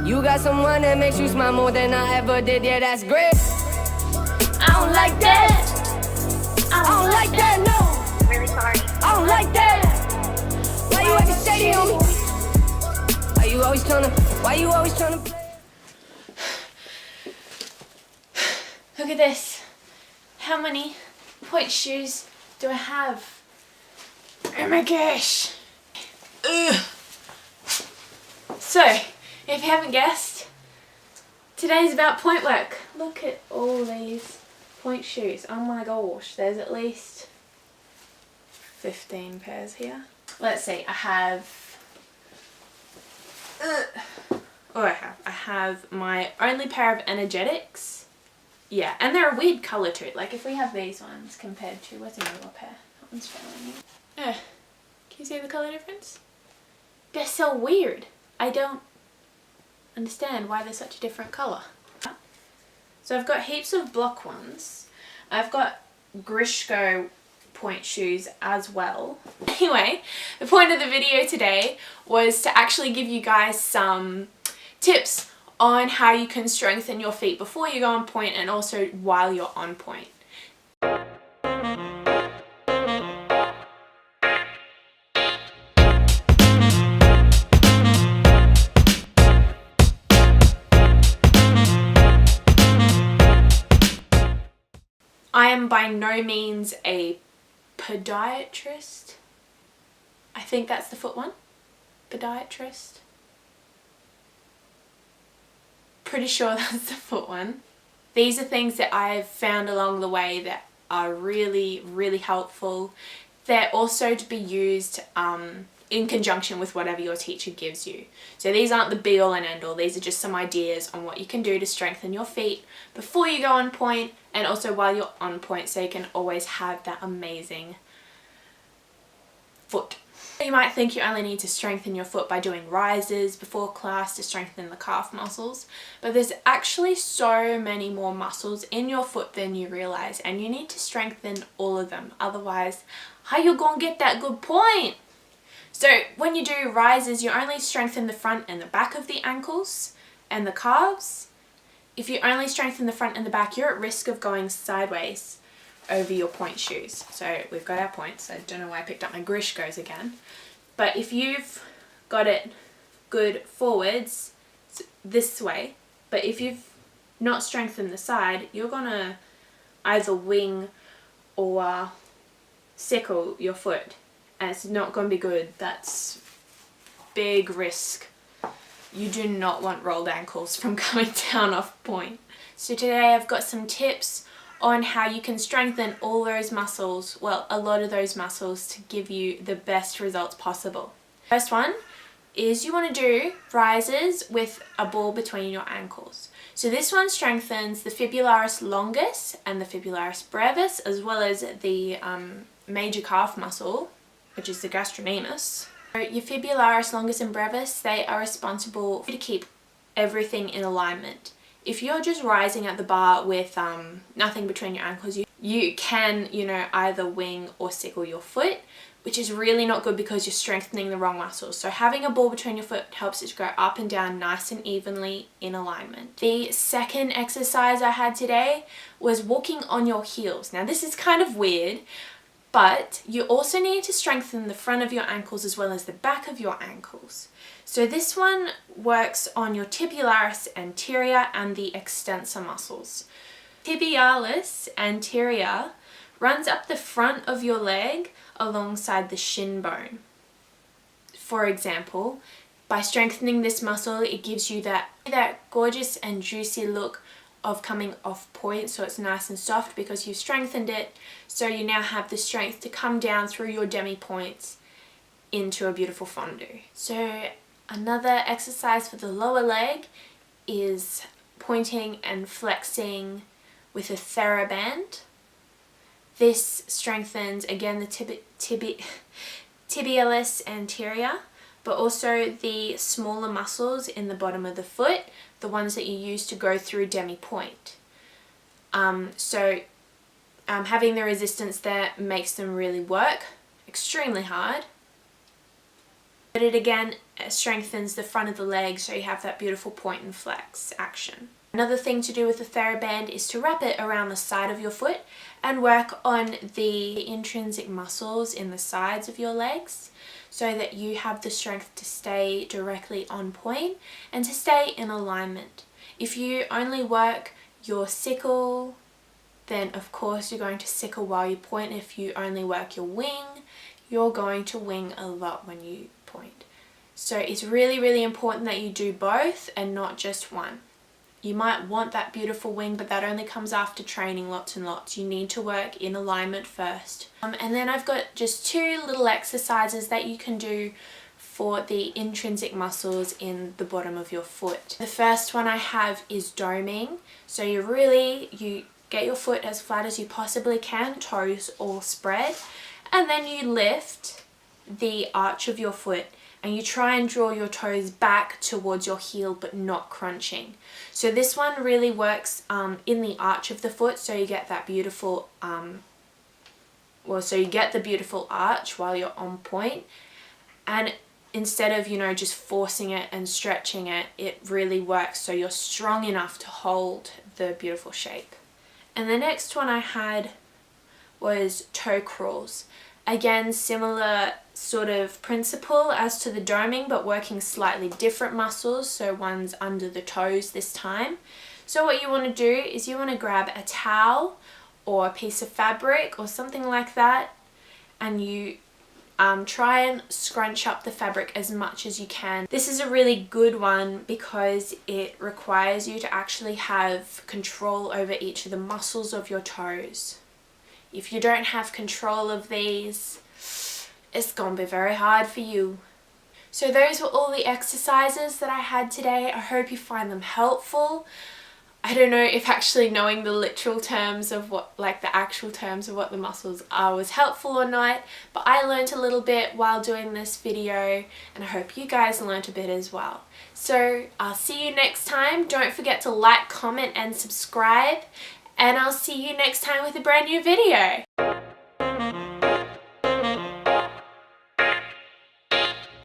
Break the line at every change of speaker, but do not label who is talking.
You got someone that makes you smile more than I ever did, yeah, that's great. I don't like that. I don't like that, no.
Really sorry.
I don't like that. Why you acting shady on me? Why you always tryna play?
Look at this. How many Pointe shoes do I have? Oh my gosh. Ugh. So, if you haven't guessed, today's about Pointe work. Look at all these Pointe shoes. Oh my gosh, there's at least 15 pairs here. Let's see, I have I have my only pair of energetics. Yeah, and they're a weird colour too. Like if we have these ones compared to, where's another pair? That one's showing you. Can you see the colour difference? They're so weird. I don't understand why they're such a different colour. So I've got heaps of block ones. I've got Grishko Pointe shoes as well. Anyway, the point of the video today was to actually give you guys some tips on how you can strengthen your feet before you go on Pointe and also while you're on Pointe. I am by no means a podiatrist. I think that's the foot one. Podiatrist. Pretty sure that's the foot one. These are things that I've found along the way that are really, really helpful. They're also to be used in conjunction with whatever your teacher gives you. So these aren't the be all and end all. These are just some ideas on what you can do to strengthen your feet before you go on Pointe and also while you're on Pointe, so you can always have that amazing foot. You might think you only need to strengthen your foot by doing rises before class to strengthen the calf muscles, but there's actually so many more muscles in your foot than you realize, and you need to strengthen all of them. Otherwise, how you gonna get that good Pointe? So when you do rises, you only strengthen the front and the back of the ankles and the calves. If you only strengthen the front and the back, you're at risk of going sideways over your Pointe shoes. So we've got our Pointes. I don't know why I picked up my Grishkos again. But if you've got it good forwards, this way, but if you've not strengthened the side, you're gonna either wing or sickle your foot, and it's not gonna be good. That's big risk. You do not want rolled ankles from coming down off Pointe. So today I've got some tips on how you can strengthen all those muscles, well, a lot of those muscles, to give you the best results possible. First one is you want to do rises with a ball between your ankles. So this one strengthens the fibularis longus and the fibularis brevis, as well as the major calf muscle, which is the gastrocnemius. So your fibularis longus and brevis, they are responsible to keep everything in alignment. If you're just rising at the bar with nothing between your ankles, you can, either wing or sickle your foot, which is really not good because you're strengthening the wrong muscles. So having a ball between your foot helps it to go up and down nice and evenly in alignment. The second exercise I had today was walking on your heels. Now this is kind of weird, but you also need to strengthen the front of your ankles as well as the back of your ankles. So this one works on your tibialis anterior and the extensor muscles. Tibialis anterior runs up the front of your leg alongside the shin bone. For example, by strengthening this muscle, it gives you that gorgeous and juicy look of coming off Pointe, so it's nice and soft because you've strengthened it, so you now have the strength to come down through your demi-pointes into a beautiful fondue. So another exercise for the lower leg is pointing and flexing with a TheraBand. This strengthens, again, the tibialis anterior, but also the smaller muscles in the bottom of the foot, the ones that you use to go through demi-pointe. Having the resistance there makes them really work extremely hard. But it again strengthens the front of the leg, so you have that beautiful point and flex action. Another thing to do with the TheraBand is to wrap it around the side of your foot and work on the intrinsic muscles in the sides of your legs so that you have the strength to stay directly on point and to stay in alignment. If you only work your sickle, then of course you're going to sickle while you point. If you only work your wing, you're going to wing a lot when you point. So it's really, really important that you do both and not just one. You might want that beautiful wing, but that only comes after training lots and lots. You need to work in alignment first. And then I've got just 2 little exercises that you can do for the intrinsic muscles in the bottom of your foot. The first one I have is doming. So you get your foot as flat as you possibly can, toes all spread, and then you lift the arch of your foot and you try and draw your toes back towards your heel but not crunching. So this one really works in the arch of the foot, so you get that beautiful you get the beautiful arch while you're on point, and instead of just forcing it and stretching it, it really works so you're strong enough to hold the beautiful shape. And the next one I had was toe crawls. Again, similar sort of principle as to the doming, but working slightly different muscles, so one's under the toes this time. So what you want to do is you want to grab a towel or a piece of fabric or something like that, and you try and scrunch up the fabric as much as you can. This is a really good one because it requires you to actually have control over each of the muscles of your toes. If you don't have control of these, it's gonna be very hard for you. So those were all the exercises that I had today. I hope you find them helpful. I don't know if actually knowing the literal terms of the actual terms of what the muscles are was helpful or not, but I learned a little bit while doing this video, and I hope you guys learned a bit as well. So I'll see you next time. Don't forget to like, comment and subscribe, and I'll see you next time with a brand new video.